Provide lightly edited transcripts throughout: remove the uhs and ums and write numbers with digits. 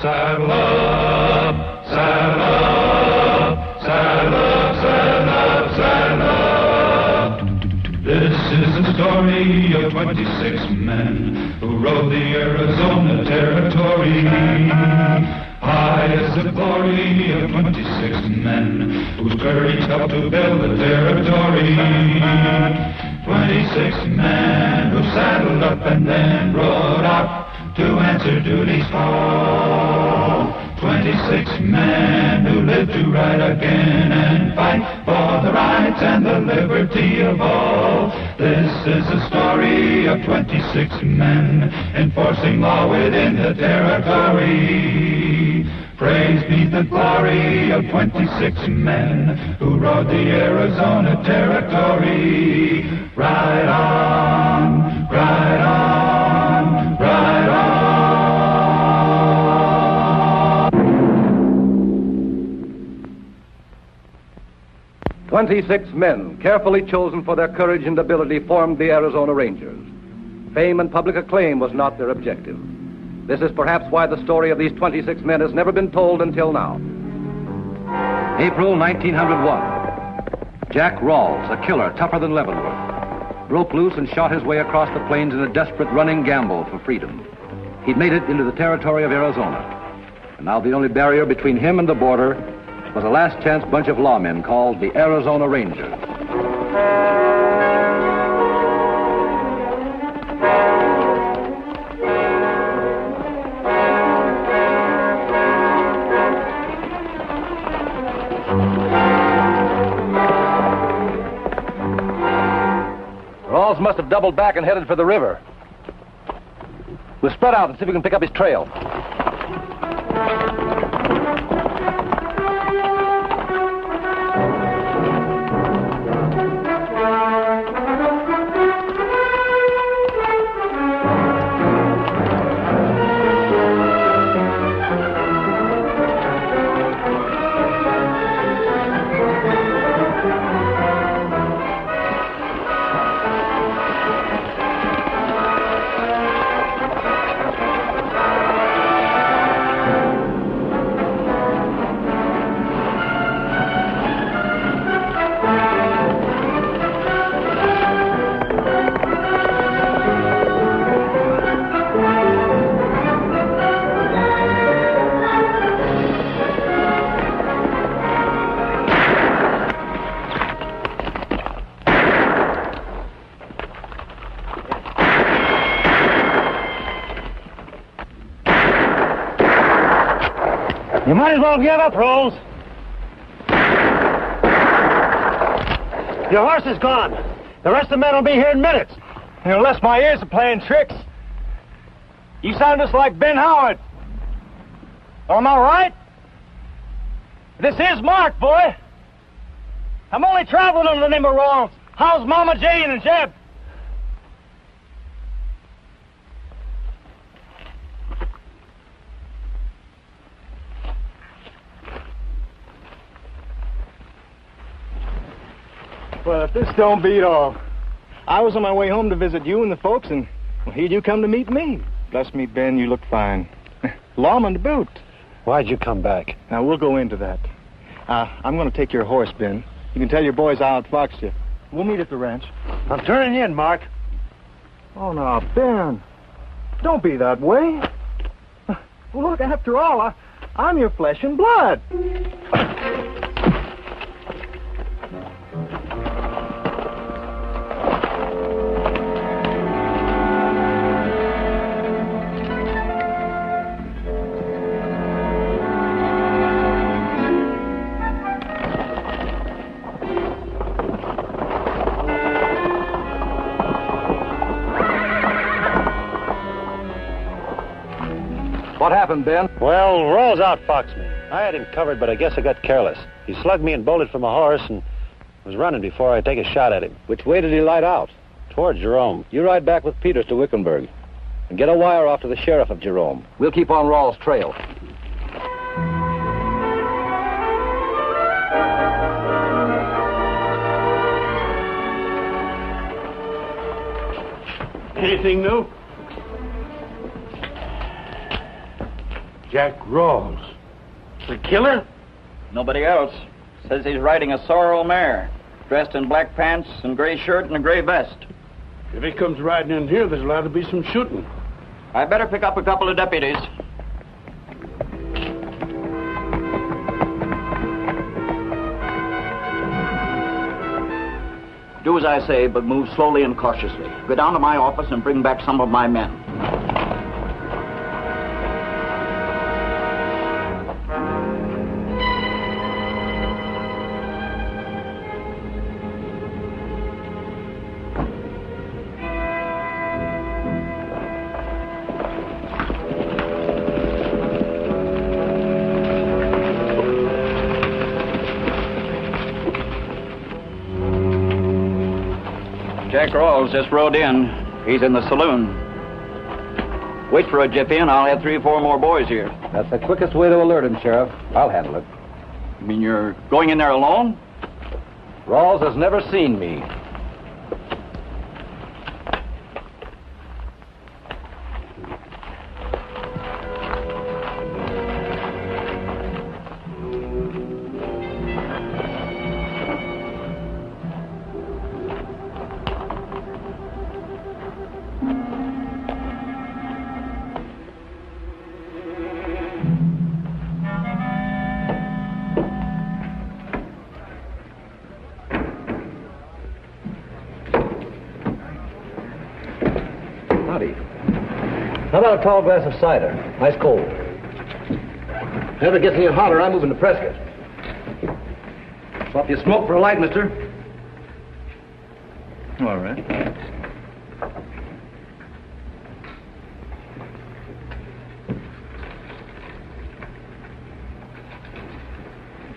Saddle up, saddle up, saddle up, saddle up, saddle up. This is the story of 26 men who rode the Arizona Territory. High is the glory of 26 men whose courage helped to build the territory. 26 men who saddled up and then rode out to answer duty's call. 26 men who lived to ride again and fight for the rights and the liberty of all. This is the story of 26 men enforcing law within the territory. Praise be the glory of 26 men who rode the Arizona Territory. Ride on, ride on, ride on. 26 men, carefully chosen for their courage and ability, formed the Arizona Rangers. Fame and public acclaim was not their objective. This is perhaps why the story of these 26 men has never been told until now. April 1901. Jack Rawls, a killer tougher than Leavenworth, broke loose and shot his way across the plains in a desperate running gamble for freedom. He'd made it into the territory of Arizona. And now the only barrier between him and the border was a last-chance bunch of lawmen called the Arizona Rangers. Rawls must have doubled back and headed for the river. We'll spread out and see if we can pick up his trail. You might as well give up, Rawls. Your horse is gone. The rest of the men will be here in minutes. Unless my ears are playing tricks. You sound just like Ben Howard. Am I right? This is Mark, boy. I'm only traveling under the name of Rawls. How's Mama Jane and Jeb? Well, if this don't beat all. I was on my way home to visit you and the folks, and well, here you come to meet me. Bless me, Ben, you look fine. Lawman to boot. Why'd you come back? Now, we'll go into that. I'm going to take your horse, Ben. You can tell your boys I outfoxed you. We'll meet at the ranch. I'm turning in, Mark. Oh, now, Ben, don't be that way. Well, look, after all, I'm your flesh and blood. What happened, Ben? Well, Rawls outfoxed me. I had him covered, but I guess I got careless. He slugged me and bolted from a horse and was running before I take a shot at him. Which way did he light out? Toward Jerome. You ride back with Peters to Wickenburg and get a wire off to the sheriff of Jerome. We'll keep on Rawls' trail. Anything new? Jack Rawls. The killer? Nobody else. Says he's riding a sorrel mare, dressed in black pants and gray shirt and a gray vest. If he comes riding in here, there's allowed to be some shooting. I better pick up a couple of deputies. Do as I say, but move slowly and cautiously. Go down to my office and bring back some of my men. Jack Rawls just rode in. He's in the saloon. Wait for a jiffy and I'll have 3 or 4 more boys here. That's the quickest way to alert him, Sheriff. I'll handle it. You mean you're going in there alone? Rawls has never seen me. Howdy. How about a tall glass of cider? Ice cold. If it ever gets any hotter, I'm moving to Prescott. Swap your smoke for a light, mister. All right.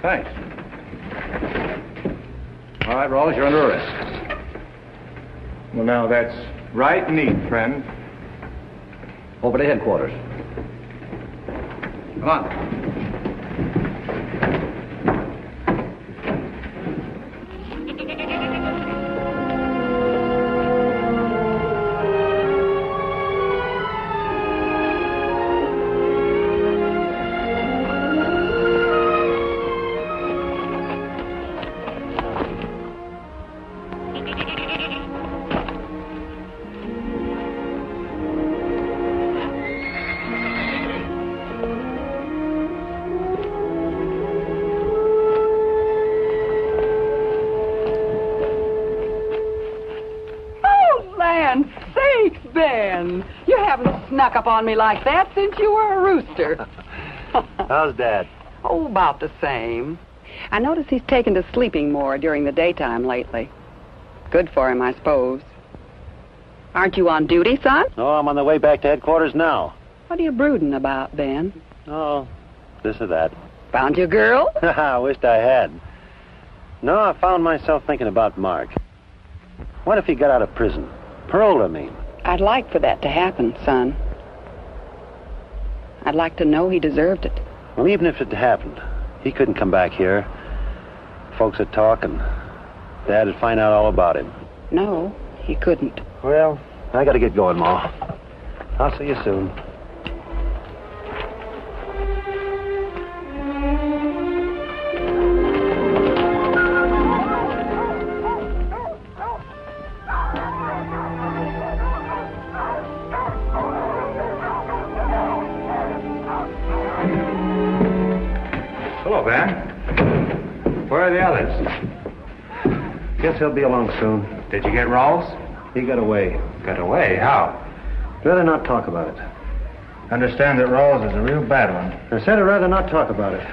Thanks. All right, Rawls, you're under arrest. Well, now, that's right neat, friend. Over to headquarters. Come on. Ben, you haven't snuck up on me like that since you were a rooster. How's Dad? Oh, about the same. I notice he's taken to sleeping more during the daytime lately. Good for him, I suppose. Aren't you on duty, son? No, I'm on the way back to headquarters now. What are you brooding about, Ben? Oh, this or that. Found your girl? I wished I had. No, I found myself thinking about Mark. What if he got out of prison? Paroled, I mean. I'd like for that to happen, son. I'd like to know he deserved it. Well, even if it happened, he couldn't come back here. Folks would talk, and Dad would find out all about him. No, he couldn't. Well, I gotta get going, Ma. I'll see you soon. Hello, Van. Where are the others? Guess he'll be along soon. Did you get Rawls? He got away. Got away? How? I'd rather not talk about it. Understand that Rawls is a real bad one. I said I'd rather not talk about it.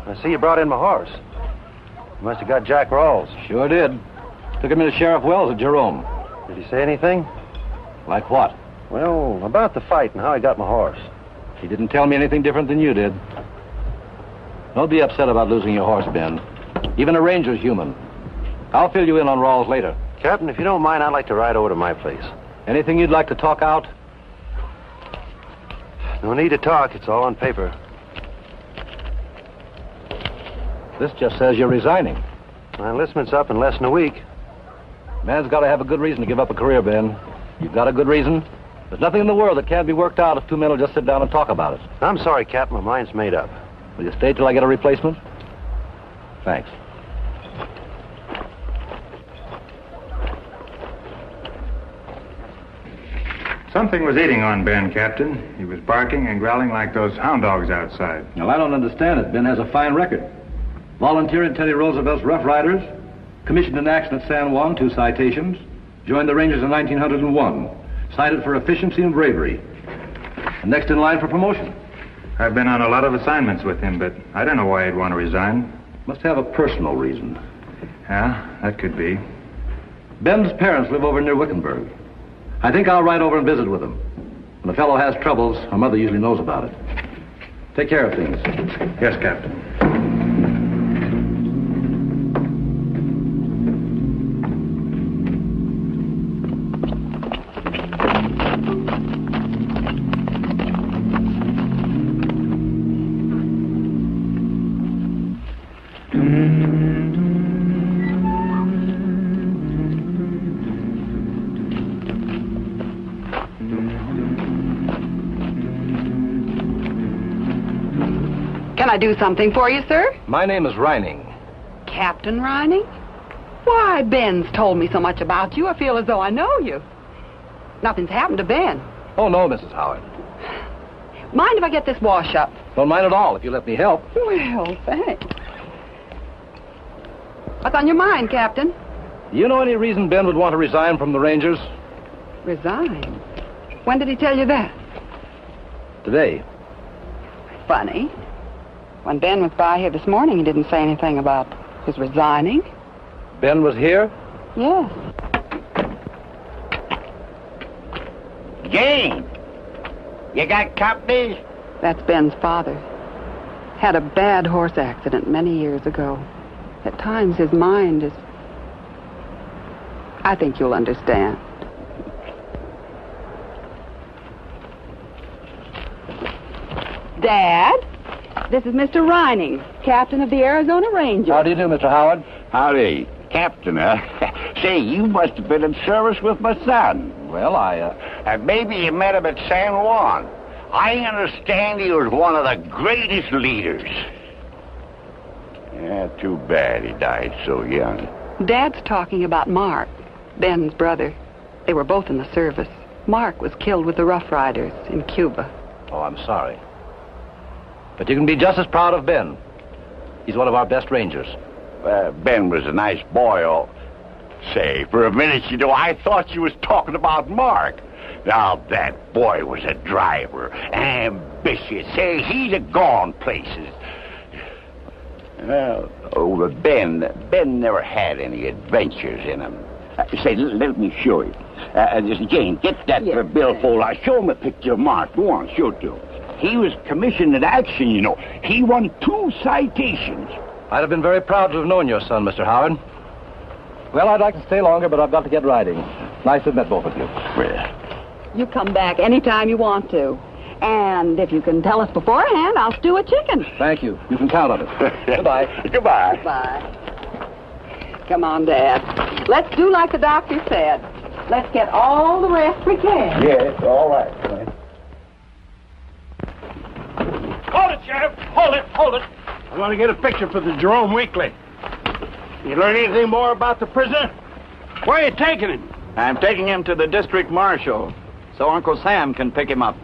I see you brought in my horse. You must have got Jack Rawls. Sure did. Took him into Sheriff Wells at Jerome. Did he say anything? Like what? Well, about the fight and how he got my horse. He didn't tell me anything different than you did. Don't be upset about losing your horse, Ben. Even a ranger's human. I'll fill you in on Rawls later. Captain, if you don't mind, I'd like to ride over to my place. Anything you'd like to talk out? No need to talk. It's all on paper. This just says you're resigning. My enlistment's up in less than a week. Man's got to have a good reason to give up a career, Ben. You've got a good reason? There's nothing in the world that can't be worked out if two men will just sit down and talk about it. I'm sorry, Captain. My mind's made up. Will you stay till I get a replacement? Thanks. Something was eating on Ben, Captain. He was barking and growling like those hound dogs outside. Well, I don't understand it. Ben has a fine record. Volunteer in Teddy Roosevelt's Rough Riders, commissioned in action at San Juan, 2 citations, joined the Rangers in 1901, cited for efficiency and bravery, and next in line for promotion. I've been on a lot of assignments with him, but I don't know why he'd want to resign. Must have a personal reason. Yeah, that could be. Ben's parents live over near Wickenburg. I think I'll ride over and visit with them. When a fellow has troubles, our mother usually knows about it. Take care of things. Yes, Captain. Can I do something for you, sir? My name is Rynning. Captain Rynning? Why, Ben's told me so much about you, I feel as though I know you. Nothing's happened to Ben. Oh, no, Mrs. Howard. Mind if I get this wash up? Don't mind at all if you let me help. Well, thanks. What's on your mind, Captain? Do you know any reason Ben would want to resign from the Rangers? Resign? When did he tell you that? Today. Funny. When Ben was by here this morning, he didn't say anything about his resigning. Ben was here? Yes. Jane, you got company? That's Ben's father. Had a bad horse accident many years ago. At times his mind is... I think you'll understand. Dad, this is Mr. Rynning, captain of the Arizona Rangers. How do you do, Mr. Howard? Howdy. Captain, huh? Say, you must have been in service with my son. Well, Maybe you met him at San Juan. I understand he was one of the greatest leaders. Yeah, too bad he died so young. Dad's talking about Mark, Ben's brother. They were both in the service. Mark was killed with the Rough Riders in Cuba. Oh, I'm sorry. But you can be just as proud of Ben. He's one of our best Rangers. Ben was a nice boy. Oh, say, for a minute, I thought you was talking about Mark. Now, that boy was a driver, ambitious. Say, he'd have gone places. But Ben never had any adventures in him. Say, let me show you. Jane, get that billfold. I'll show him a picture of Mark. Go on, show it to him. He was commissioned in action, He won 2 citations. I'd have been very proud to have known your son, Mr. Howard. Well, I'd like to stay longer, but I've got to get riding. Nice to have met both of you. Well, You come back anytime you want to. And if you can tell us beforehand, I'll stew a chicken. Thank you. You can count on it. Goodbye. Goodbye. Goodbye. Come on, Dad. Let's do like the doctor said. Let's get all the rest we can. Yes, all right. Hold it, Sheriff. Hold it. I want to get a picture for the Jerome Weekly. You learn anything more about the prisoner? Where are you taking him? I'm taking him to the district marshal so Uncle Sam can pick him up.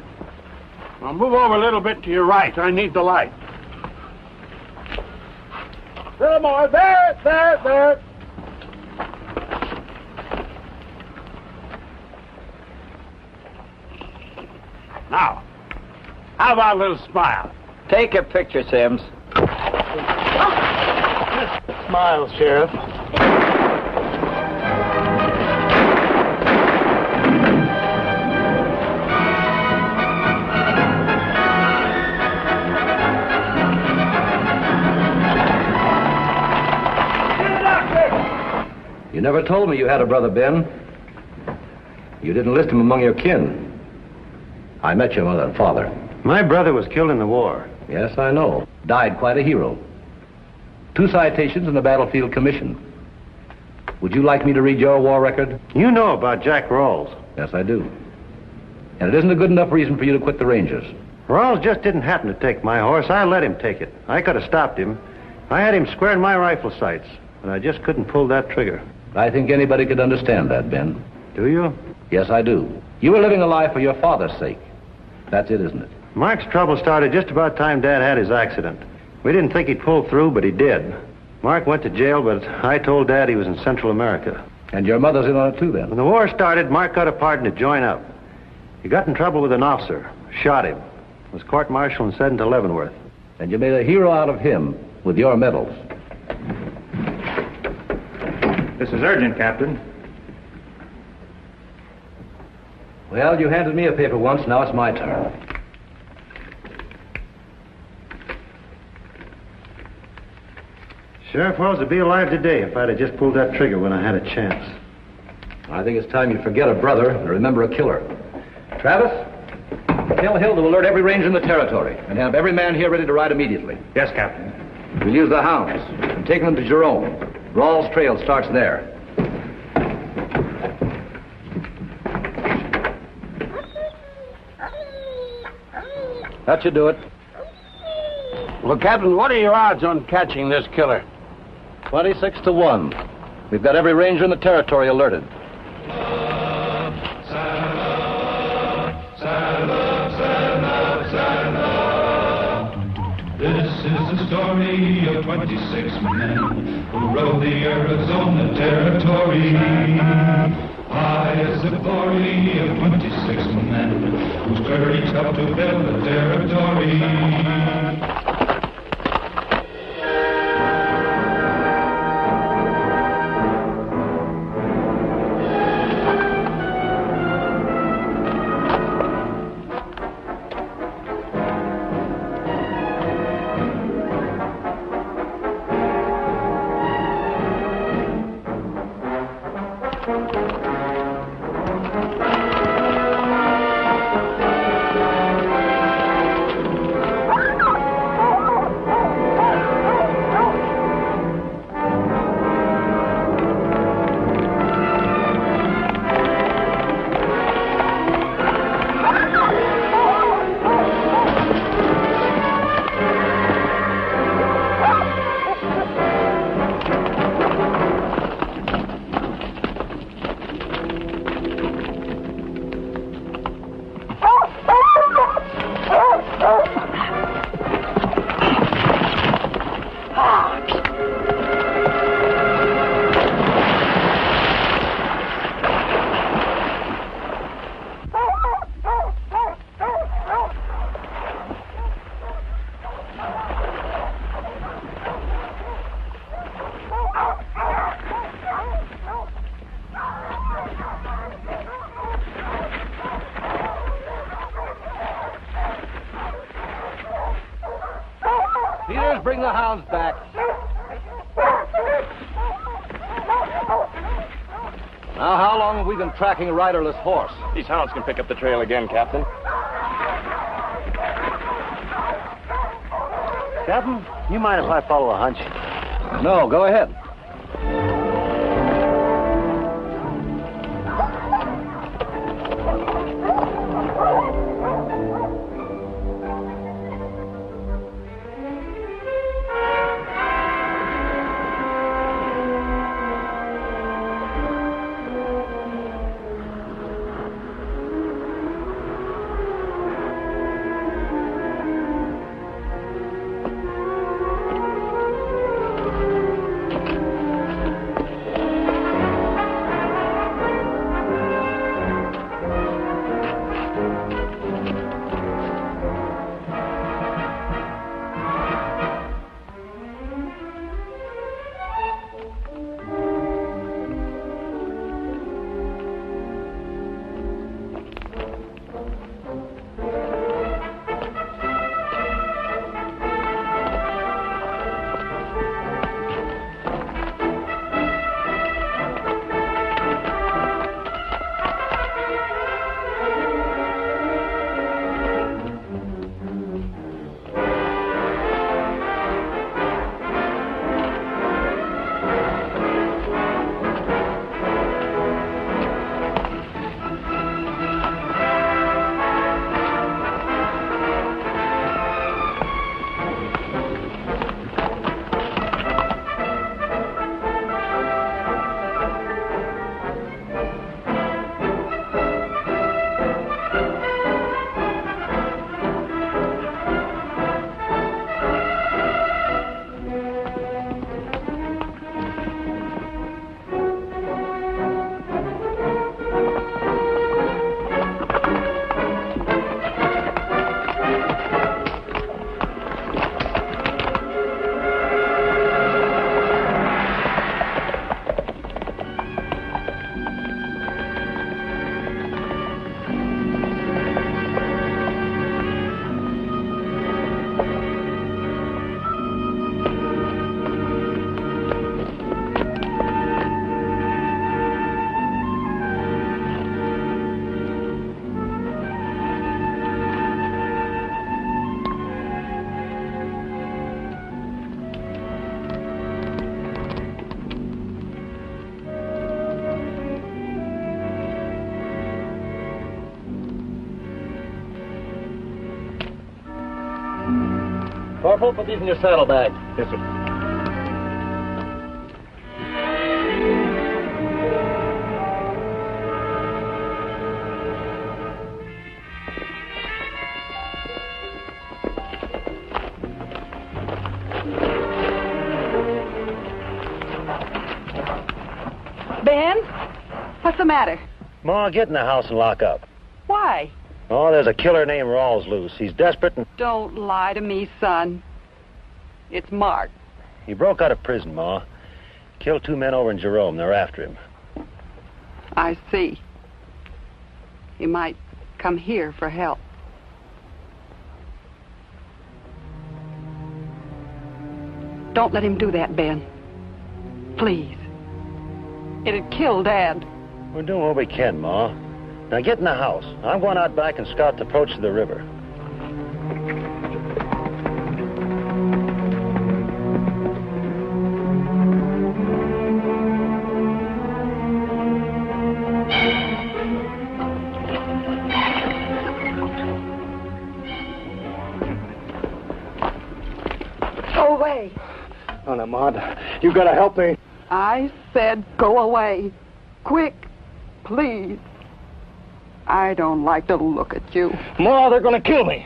Well, move over a little bit to your right. I need the light. Little more. There. Now, how about a little smile? Take a picture, Sims. Smile, Sheriff. You never told me you had a brother, Ben. You didn't list him among your kin. I met your mother and father. My brother was killed in the war. Yes, I know. Died quite a hero. 2 citations and a battlefield commission. Would you like me to read your war record? You know about Jack Rawls. Yes, I do. And it isn't a good enough reason for you to quit the Rangers. Rawls just didn't happen to take my horse. I let him take it. I could have stopped him. I had him square in my rifle sights, but I just couldn't pull that trigger. I think anybody could understand that, Ben. Do you? Yes, I do. You were living a life for your father's sake. That's it, isn't it? Mark's trouble started just about time Dad had his accident. We didn't think he'd pull through, but he did. Mark went to jail, but I told Dad he was in Central America. And your mother's in on it too, then? When the war started, Mark got a pardon to join up. He got in trouble with an officer, shot him, was court-martialed and sent into Leavenworth. And you made a hero out of him with your medals. This is urgent, Captain. Well, you handed me a paper once, now it's my turn. Sheriff Wells would be alive today if I'd have just pulled that trigger when I had a chance. I think it's time you forget a brother and remember a killer. Travis, tell Hill to alert every ranger in the territory and have every man here ready to ride immediately. Yes, Captain. We'll use the hounds and take them to Jerome. Rawls' trail starts there. That should do it. Well, Captain, what are your odds on catching this killer? 26 to 1. We've got every ranger in the territory alerted. This is the story of 26 men who rode the Arizona Territory. High is the glory of 26 men whose courage helped to build the territory. Peters, bring the hounds back. Now, how long have we been tracking a riderless horse? These hounds can pick up the trail again, Captain. Captain, you mind if I follow a hunch? No, go ahead. careful. Put these in your saddlebag. Yes, sir. Ben, what's the matter? Ma, get in the house and lock up. Why? Oh, there's a killer named Rawls loose. He's desperate and... Don't lie to me, son. It's Mark. He broke out of prison, Ma. Killed 2 men over in Jerome. They're after him. I see. He might come here for help. Don't let him do that, Ben. Please. It'd kill Dad. We're doing what we can, Ma. Now get in the house. I'm going out back and scout the approach to the river. Go away. Oh, now, Ma, you gotta help me. I said go away. Quick, please. I don't like to look at you. Ma, they're gonna kill me.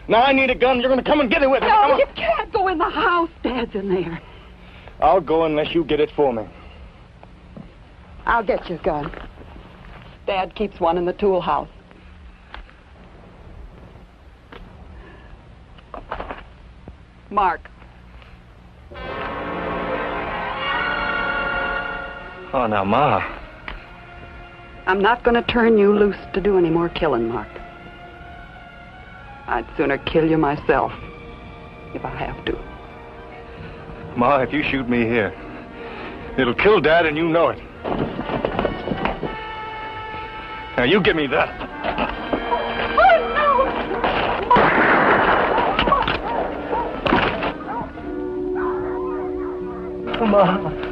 Now I need a gun. You're gonna come and get it with me. No, you can't go in the house. Dad's in there. I'll go unless you get it for me. I'll get your gun. Dad keeps one in the tool house. Mark. Oh, now, Ma. I'm not going to turn you loose to do any more killing, Mark. I'd sooner kill you myself, if I have to. Ma, if you shoot me here, it'll kill Dad, and you know it. Now, you give me that. Oh, no! Ma.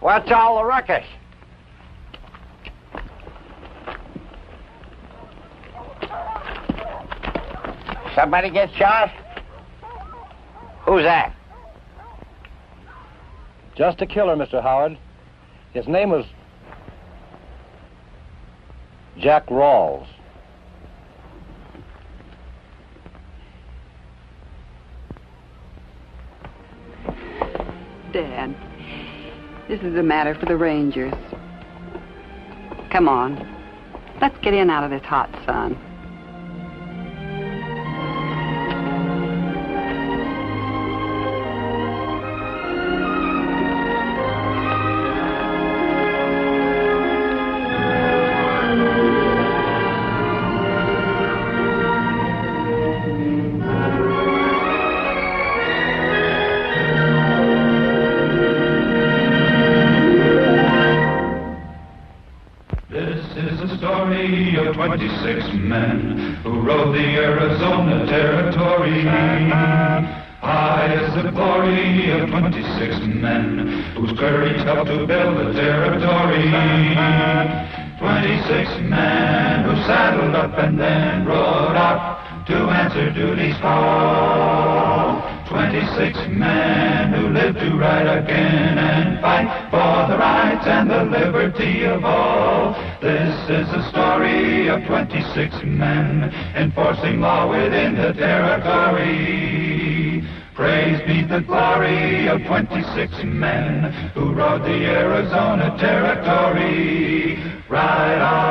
What's all the ruckus? Somebody get shot? Who's that? Just a killer, Mr. Howard. His name was Jack Rawls. Dad, this is a matter for the Rangers. Come on. Let's get in out of this hot sun. This is the story of 26 men who rode the Arizona Territory. High is the glory of 26 men whose courage helped to build the territory. 26 men who saddled up and then rode out to answer duty's call. 26 men who lived to ride again and fight for the rights and the liberty of all. This is the story of 26 men enforcing law within the territory. Praise be the glory of 26 men who rode the Arizona Territory. Ride on.